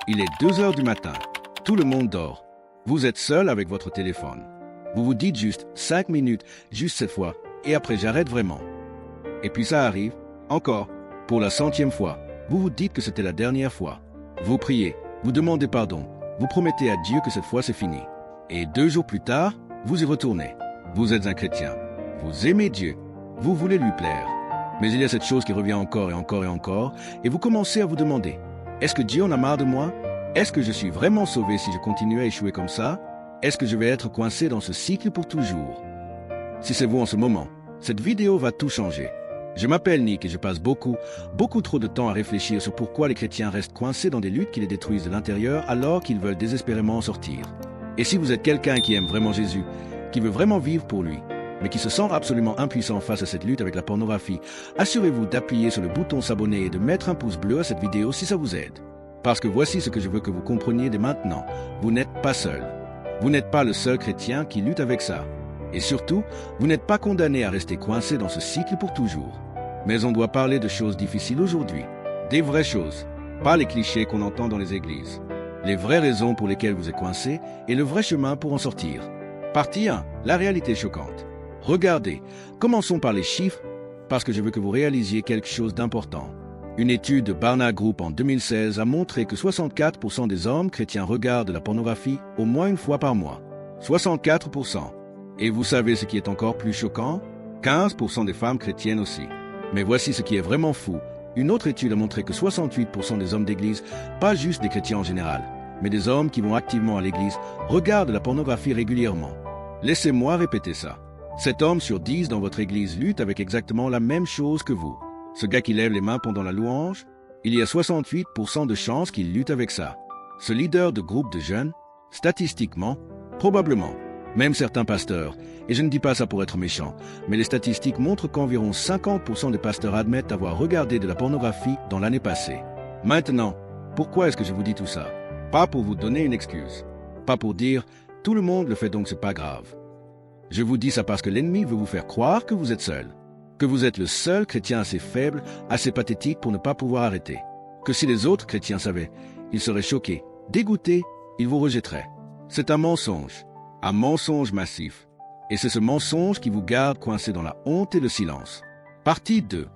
Il est 2 heures du matin. Tout le monde dort. Vous êtes seul avec votre téléphone. Vous vous dites juste 5 minutes, juste cette fois, et après j'arrête vraiment. Et puis ça arrive, encore, pour la 100e fois. Vous vous dites que c'était la dernière fois. Vous priez, vous demandez pardon, vous promettez à Dieu que cette fois c'est fini. Et 2 jours plus tard, vous y retournez. Vous êtes un chrétien. Vous aimez Dieu. Vous voulez lui plaire. Mais il y a cette chose qui revient encore et encore et encore, et vous commencez à vous demander, est-ce que Dieu en a marre de moi? Est-ce que je suis vraiment sauvé si je continue à échouer comme ça? Est-ce que je vais être coincé dans ce cycle pour toujours? Si c'est vous en ce moment, cette vidéo va tout changer. Je m'appelle Nick et je passe beaucoup trop de temps à réfléchir sur pourquoi les chrétiens restent coincés dans des luttes qui les détruisent de l'intérieur alors qu'ils veulent désespérément en sortir. Et si vous êtes quelqu'un qui aime vraiment Jésus, qui veut vraiment vivre pour lui, mais qui se sent absolument impuissant face à cette lutte avec la pornographie, assurez-vous d'appuyer sur le bouton s'abonner et de mettre un pouce bleu à cette vidéo si ça vous aide. Parce que voici ce que je veux que vous compreniez dès maintenant. Vous n'êtes pas seul. Vous n'êtes pas le seul chrétien qui lutte avec ça. Et surtout, vous n'êtes pas condamné à rester coincé dans ce cycle pour toujours. Mais on doit parler de choses difficiles aujourd'hui. Des vraies choses. Pas les clichés qu'on entend dans les églises. Les vraies raisons pour lesquelles vous êtes coincé et le vrai chemin pour en sortir. Partie 1. La réalité choquante. Regardez, commençons par les chiffres, parce que je veux que vous réalisiez quelque chose d'important. Une étude de Barna Group en 2016 a montré que 64% des hommes chrétiens regardent la pornographie au moins une fois par mois. 64%. Et vous savez ce qui est encore plus choquant? 15% des femmes chrétiennes aussi. Mais voici ce qui est vraiment fou. Une autre étude a montré que 68% des hommes d'église, pas juste des chrétiens en général, mais des hommes qui vont activement à l'église, regardent la pornographie régulièrement. Laissez-moi répéter ça. 7 hommes sur 10 dans votre église luttent avec exactement la même chose que vous. Ce gars qui lève les mains pendant la louange, il y a 68% de chances qu'il lutte avec ça. Ce leader de groupe de jeunes, statistiquement, probablement, même certains pasteurs, et je ne dis pas ça pour être méchant, mais les statistiques montrent qu'environ 50% des pasteurs admettent avoir regardé de la pornographie dans l'année passée. Maintenant, pourquoi est-ce que je vous dis tout ça? Pas pour vous donner une excuse. Pas pour dire « tout le monde le fait donc c'est pas grave ». Je vous dis ça parce que l'ennemi veut vous faire croire que vous êtes seul. Que vous êtes le seul chrétien assez faible, assez pathétique pour ne pas pouvoir arrêter. Que si les autres chrétiens savaient, ils seraient choqués, dégoûtés, ils vous rejetteraient. C'est un mensonge massif. Et c'est ce mensonge qui vous garde coincé dans la honte et le silence. Partie 2.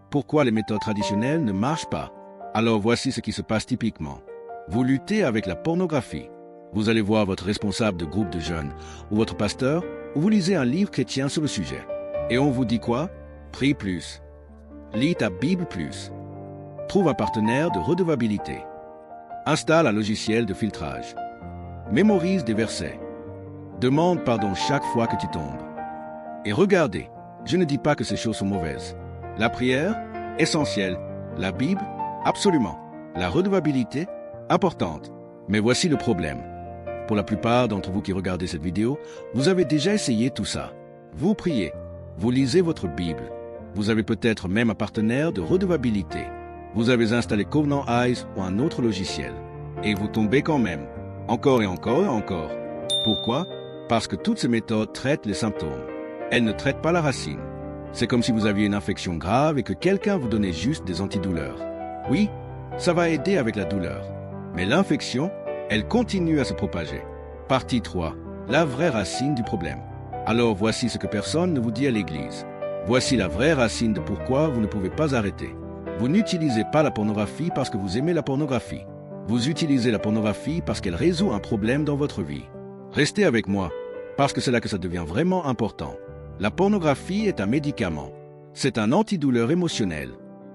Pourquoi les méthodes traditionnelles ne marchent pas? Alors voici ce qui se passe typiquement. Vous luttez avec la pornographie. Vous allez voir votre responsable de groupe de jeunes ou votre pasteur, ou vous lisez un livre chrétien sur le sujet. Et on vous dit quoi? Prie plus. Lis ta Bible plus. Trouve un partenaire de redevabilité. Installe un logiciel de filtrage. Mémorise des versets. Demande pardon chaque fois que tu tombes. Et regardez, je ne dis pas que ces choses sont mauvaises. La prière, essentielle. La Bible, absolument. La redevabilité, importante. Mais voici le problème. Pour la plupart d'entre vous qui regardez cette vidéo, vous avez déjà essayé tout ça. Vous priez, vous lisez votre Bible. Vous avez peut-être même un partenaire de redevabilité. Vous avez installé Covenant Eyes ou un autre logiciel. Et vous tombez quand même. Encore et encore et encore. Pourquoi? Parce que toutes ces méthodes traitent les symptômes. Elles ne traitent pas la racine. C'est comme si vous aviez une infection grave et que quelqu'un vous donnait juste des antidouleurs. Oui, ça va aider avec la douleur. Mais l'infection, elle continue à se propager. Partie 3. La vraie racine du problème. Alors voici ce que personne ne vous dit à l'église. Voici la vraie racine de pourquoi vous ne pouvez pas arrêter. Vous n'utilisez pas la pornographie parce que vous aimez la pornographie. Vous utilisez la pornographie parce qu'elle résout un problème dans votre vie. Restez avec moi, parce que c'est là que ça devient vraiment important. La pornographie est un médicament. C'est un antidouleur émotionnel.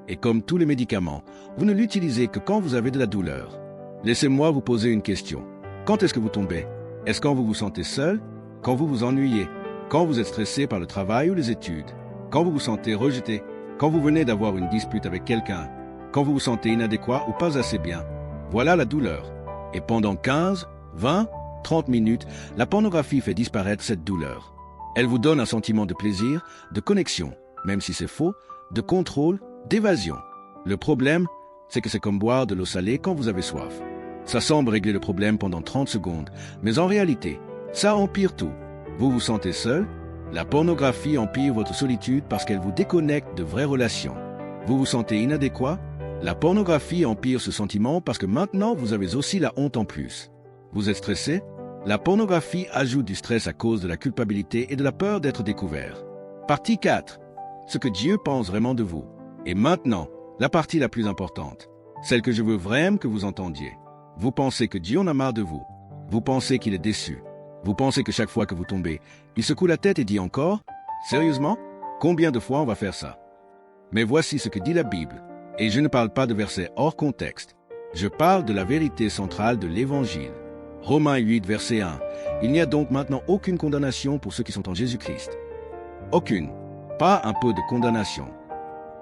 Et comme tous les médicaments, vous ne l'utilisez que quand vous avez de la douleur. Laissez-moi vous poser une question. Quand est-ce que vous tombez? Est-ce quand vous vous sentez seul? Quand vous vous ennuyez? Quand vous êtes stressé par le travail ou les études? Quand vous vous sentez rejeté? Quand vous venez d'avoir une dispute avec quelqu'un? Quand vous vous sentez inadéquat ou pas assez bien? Voilà la douleur. Et pendant 15, 20, 30 minutes, la pornographie fait disparaître cette douleur. Elle vous donne un sentiment de plaisir, de connexion, même si c'est faux, de contrôle, d'évasion. Le problème, c'est que c'est comme boire de l'eau salée quand vous avez soif. Ça semble régler le problème pendant 30 secondes, mais en réalité, ça empire tout. Vous vous sentez seul? La pornographie empire votre solitude parce qu'elle vous déconnecte de vraies relations. Vous vous sentez inadéquat? La pornographie empire ce sentiment parce que maintenant vous avez aussi la honte en plus. Vous êtes stressé? La pornographie ajoute du stress à cause de la culpabilité et de la peur d'être découvert. Partie 4. Ce que Dieu pense vraiment de vous. Et maintenant, la partie la plus importante. Celle que je veux vraiment que vous entendiez. Vous pensez que Dieu en a marre de vous. Vous pensez qu'il est déçu. Vous pensez que chaque fois que vous tombez, il secoue la tête et dit encore? Sérieusement? Combien de fois on va faire ça? Mais voici ce que dit la Bible. Et je ne parle pas de versets hors contexte. Je parle de la vérité centrale de l'Évangile. Romains 8, verset 1. Il n'y a donc maintenant aucune condamnation pour ceux qui sont en Jésus-Christ. Aucune. Pas un peu de condamnation.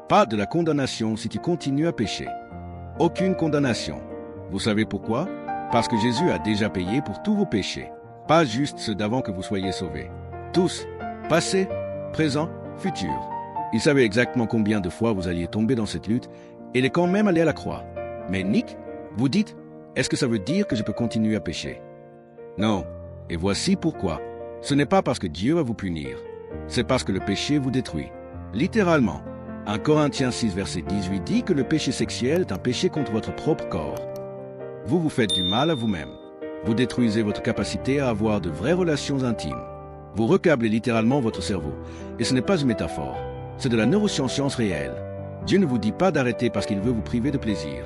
Pas de la condamnation si tu continues à pécher. Aucune condamnation. Vous savez pourquoi? Parce que Jésus a déjà payé pour tous vos péchés. Pas juste ceux d'avant que vous soyez sauvés. Tous. Passé, présent, futur. Il savait exactement combien de fois vous alliez tomber dans cette lutte et il est quand même allé à la croix. Mais Nick, vous dites, est-ce que ça veut dire que je peux continuer à pécher? Non. Et voici pourquoi. Ce n'est pas parce que Dieu va vous punir. C'est parce que le péché vous détruit. Littéralement. 1 Corinthiens 6, verset 18 dit que le péché sexuel est un péché contre votre propre corps. Vous vous faites du mal à vous-même. Vous détruisez votre capacité à avoir de vraies relations intimes. Vous recablez littéralement votre cerveau. Et ce n'est pas une métaphore. C'est de la neuroscience réelle. Dieu ne vous dit pas d'arrêter parce qu'il veut vous priver de plaisir.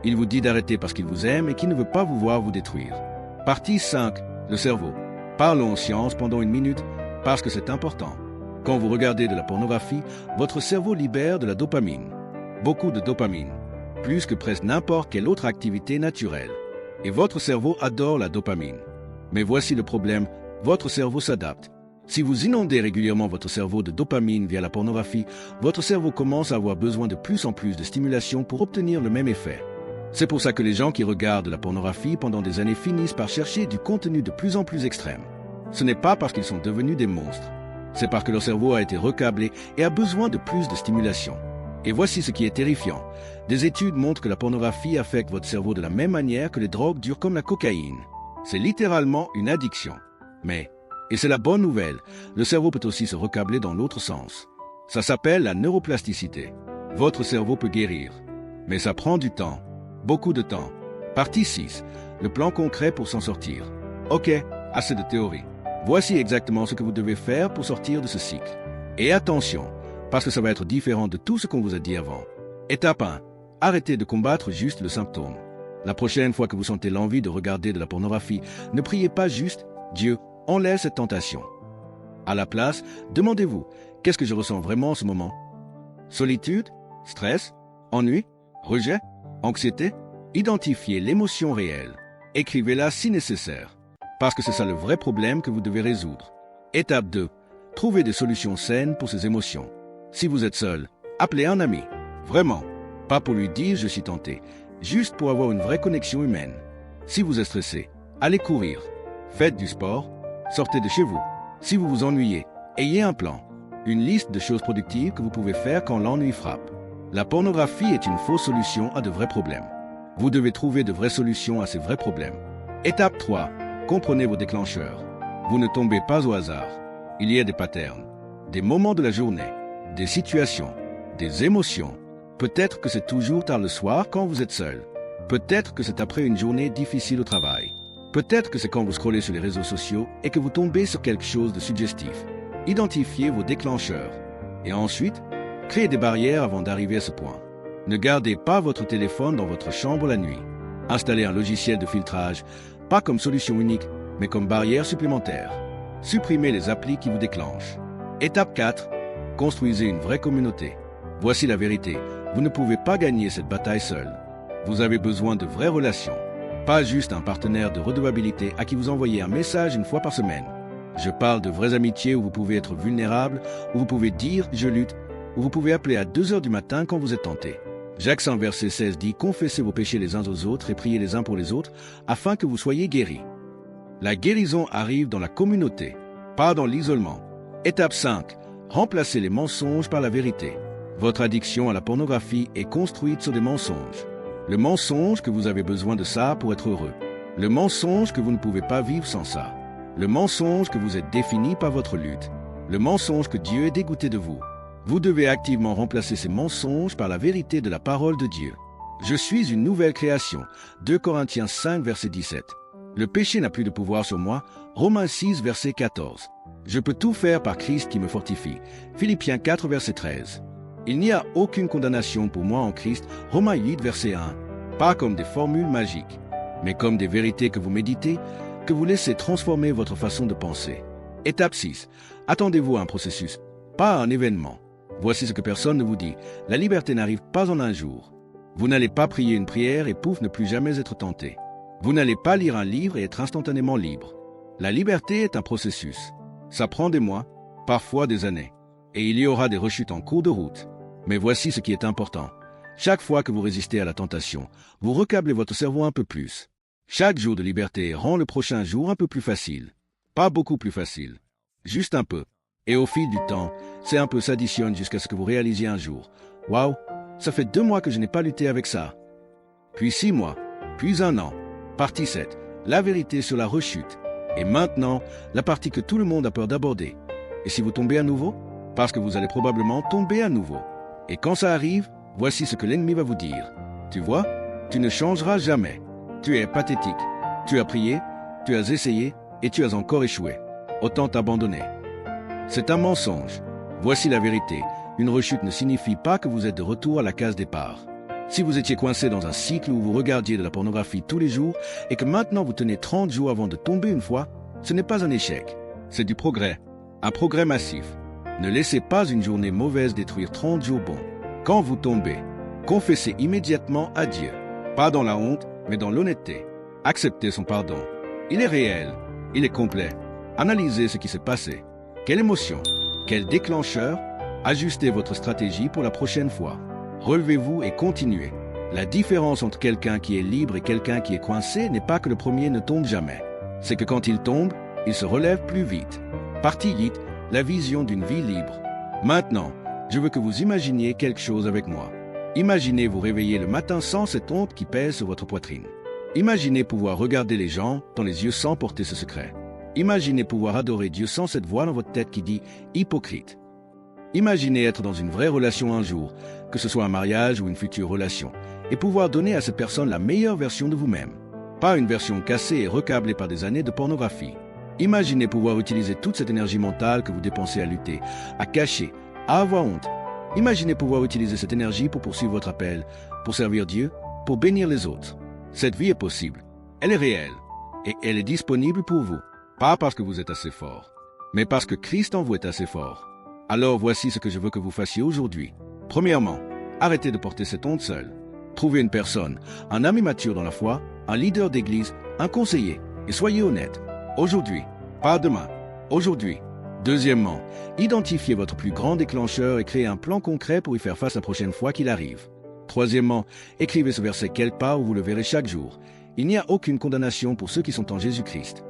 Il vous dit d'arrêter parce qu'il vous aime et qu'il ne veut pas vous voir vous détruire. Partie 5. Le cerveau. Parlons science pendant une minute parce que c'est important. Quand vous regardez de la pornographie, votre cerveau libère de la dopamine. Beaucoup de dopamine. Plus que presque n'importe quelle autre activité naturelle. Et votre cerveau adore la dopamine. Mais voici le problème, votre cerveau s'adapte. Si vous inondez régulièrement votre cerveau de dopamine via la pornographie, votre cerveau commence à avoir besoin de plus en plus de stimulation pour obtenir le même effet. C'est pour ça que les gens qui regardent la pornographie pendant des années finissent par chercher du contenu de plus en plus extrême. Ce n'est pas parce qu'ils sont devenus des monstres. C'est parce que leur cerveau a été recablé et a besoin de plus de stimulation. Et voici ce qui est terrifiant. Des études montrent que la pornographie affecte votre cerveau de la même manière que les drogues dures comme la cocaïne. C'est littéralement une addiction. Mais, et c'est la bonne nouvelle, le cerveau peut aussi se recabler dans l'autre sens. Ça s'appelle la neuroplasticité. Votre cerveau peut guérir. Mais ça prend du temps. Beaucoup de temps. Partie 6. Le plan concret pour s'en sortir. Ok, assez de théorie. Voici exactement ce que vous devez faire pour sortir de ce cycle. Et attention, parce que ça va être différent de tout ce qu'on vous a dit avant. Étape 1. Arrêtez de combattre juste le symptôme. La prochaine fois que vous sentez l'envie de regarder de la pornographie, ne priez pas juste « Dieu, enlève cette tentation ». À la place, demandez-vous « Qu'est-ce que je ressens vraiment en ce moment ?» Solitude, stress, ennui, rejet, anxiété. Identifiez l'émotion réelle. Écrivez-la si nécessaire. Parce que c'est ça le vrai problème que vous devez résoudre. Étape 2. Trouvez des solutions saines pour ces émotions. Si vous êtes seul, appelez un ami. Vraiment. Pas pour lui dire « je suis tenté », juste pour avoir une vraie connexion humaine. Si vous êtes stressé, allez courir. Faites du sport. Sortez de chez vous. Si vous vous ennuyez, ayez un plan. Une liste de choses productives que vous pouvez faire quand l'ennui frappe. La pornographie est une fausse solution à de vrais problèmes. Vous devez trouver de vraies solutions à ces vrais problèmes. Étape 3. Comprenez vos déclencheurs. Vous ne tombez pas au hasard. Il y a des patterns, des moments de la journée, des situations, des émotions. Peut-être que c'est toujours tard le soir quand vous êtes seul. Peut-être que c'est après une journée difficile au travail. Peut-être que c'est quand vous scrollez sur les réseaux sociaux et que vous tombez sur quelque chose de suggestif. Identifiez vos déclencheurs. Et ensuite, créez des barrières avant d'arriver à ce point. Ne gardez pas votre téléphone dans votre chambre la nuit. Installez un logiciel de filtrage, pas comme solution unique, mais comme barrière supplémentaire. Supprimez les applis qui vous déclenchent. Étape 4. Construisez une vraie communauté. Voici la vérité. Vous ne pouvez pas gagner cette bataille seul. Vous avez besoin de vraies relations. Pas juste un partenaire de redevabilité à qui vous envoyez un message une fois par semaine. Je parle de vraies amitiés où vous pouvez être vulnérable, où vous pouvez dire « je lutte », où vous pouvez appeler à 2 heures du matin quand vous êtes tenté. Jacques 5, verset 16 dit « Confessez vos péchés les uns aux autres et priez les uns pour les autres, afin que vous soyez guéris. » La guérison arrive dans la communauté, pas dans l'isolement. Étape 5. Remplacez les mensonges par la vérité. Votre addiction à la pornographie est construite sur des mensonges. Le mensonge que vous avez besoin de ça pour être heureux. Le mensonge que vous ne pouvez pas vivre sans ça. Le mensonge que vous êtes défini par votre lutte. Le mensonge que Dieu est dégoûté de vous. Vous devez activement remplacer ces mensonges par la vérité de la parole de Dieu. Je suis une nouvelle création. 2 Corinthiens 5, verset 17. Le péché n'a plus de pouvoir sur moi. Romains 6, verset 14. Je peux tout faire par Christ qui me fortifie. Philippiens 4, verset 13. Il n'y a aucune condamnation pour moi en Christ. Romains 8, verset 1. Pas comme des formules magiques, mais comme des vérités que vous méditez, que vous laissez transformer votre façon de penser. Étape 6. Attendez-vous à un processus, pas à un événement. Voici ce que personne ne vous dit. La liberté n'arrive pas en un jour. Vous n'allez pas prier une prière et pouf, ne plus jamais être tenté. Vous n'allez pas lire un livre et être instantanément libre. La liberté est un processus. Ça prend des mois, parfois des années. Et il y aura des rechutes en cours de route. Mais voici ce qui est important. Chaque fois que vous résistez à la tentation, vous recablez votre cerveau un peu plus. Chaque jour de liberté rend le prochain jour un peu plus facile. Pas beaucoup plus facile. Juste un peu. Et au fil du temps, c'est un peu s'additionne jusqu'à ce que vous réalisiez un jour. Waouh, ça fait 2 mois que je n'ai pas lutté avec ça. Puis 6 mois, puis 1 an. Partie 7. La vérité sur la rechute. Et maintenant, la partie que tout le monde a peur d'aborder. Et si vous tombez à nouveau? Parce que vous allez probablement tomber à nouveau. Et quand ça arrive, voici ce que l'ennemi va vous dire. Tu vois, tu ne changeras jamais. Tu es pathétique. Tu as prié, tu as essayé et tu as encore échoué. Autant t'abandonner. C'est un mensonge. Voici la vérité. Une rechute ne signifie pas que vous êtes de retour à la case départ. Si vous étiez coincé dans un cycle où vous regardiez de la pornographie tous les jours et que maintenant vous tenez 30 jours avant de tomber une fois, ce n'est pas un échec. C'est du progrès. Un progrès massif. Ne laissez pas une journée mauvaise détruire 30 jours bons. Quand vous tombez, confessez immédiatement à Dieu. Pas dans la honte, mais dans l'honnêteté. Acceptez son pardon. Il est réel. Il est complet. Analysez ce qui s'est passé. Quelle émotion? Quel déclencheur? Ajustez votre stratégie pour la prochaine fois. Relevez-vous et continuez. La différence entre quelqu'un qui est libre et quelqu'un qui est coincé n'est pas que le premier ne tombe jamais. C'est que quand il tombe, il se relève plus vite. Partie 8, la vision d'une vie libre. Maintenant, je veux que vous imaginiez quelque chose avec moi. Imaginez vous réveiller le matin sans cette honte qui pèse sur votre poitrine. Imaginez pouvoir regarder les gens dans les yeux sans porter ce secret. Imaginez pouvoir adorer Dieu sans cette voix dans votre tête qui dit « hypocrite ». Imaginez être dans une vraie relation un jour, que ce soit un mariage ou une future relation, et pouvoir donner à cette personne la meilleure version de vous-même. Pas une version cassée et recablée par des années de pornographie. Imaginez pouvoir utiliser toute cette énergie mentale que vous dépensez à lutter, à cacher, à avoir honte. Imaginez pouvoir utiliser cette énergie pour poursuivre votre appel, pour servir Dieu, pour bénir les autres. Cette vie est possible. Elle est réelle. Et elle est disponible pour vous. Pas parce que vous êtes assez fort, mais parce que Christ en vous est assez fort. Alors voici ce que je veux que vous fassiez aujourd'hui. Premièrement, arrêtez de porter cette honte seul. Trouvez une personne, un ami mature dans la foi, un leader d'église, un conseiller, et soyez honnête. Aujourd'hui, pas demain. Aujourd'hui. Deuxièmement, identifiez votre plus grand déclencheur et créez un plan concret pour y faire face la prochaine fois qu'il arrive. Troisièmement, écrivez ce verset quelque part où vous le verrez chaque jour. Il n'y a aucune condamnation pour ceux qui sont en Jésus-Christ.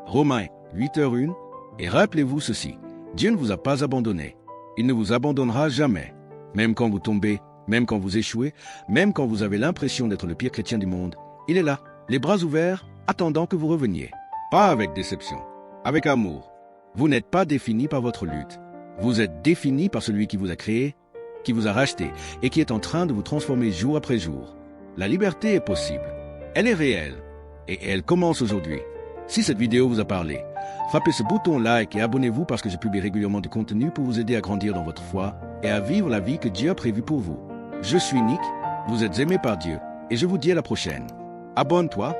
Romains 8h1. Et rappelez-vous ceci, Dieu ne vous a pas abandonné. Il ne vous abandonnera jamais. Même quand vous tombez, même quand vous échouez, même quand vous avez l'impression d'être le pire chrétien du monde, il est là, les bras ouverts, attendant que vous reveniez. Pas avec déception, avec amour. Vous n'êtes pas défini par votre lutte. Vous êtes défini par celui qui vous a créé, qui vous a racheté et qui est en train de vous transformer jour après jour. La liberté est possible. Elle est réelle. Et elle commence aujourd'hui. Si cette vidéo vous a parlé, frappez ce bouton like et abonnez-vous parce que je publie régulièrement du contenu pour vous aider à grandir dans votre foi et à vivre la vie que Dieu a prévue pour vous. Je suis Nick, vous êtes aimé par Dieu et je vous dis à la prochaine. Abonne-toi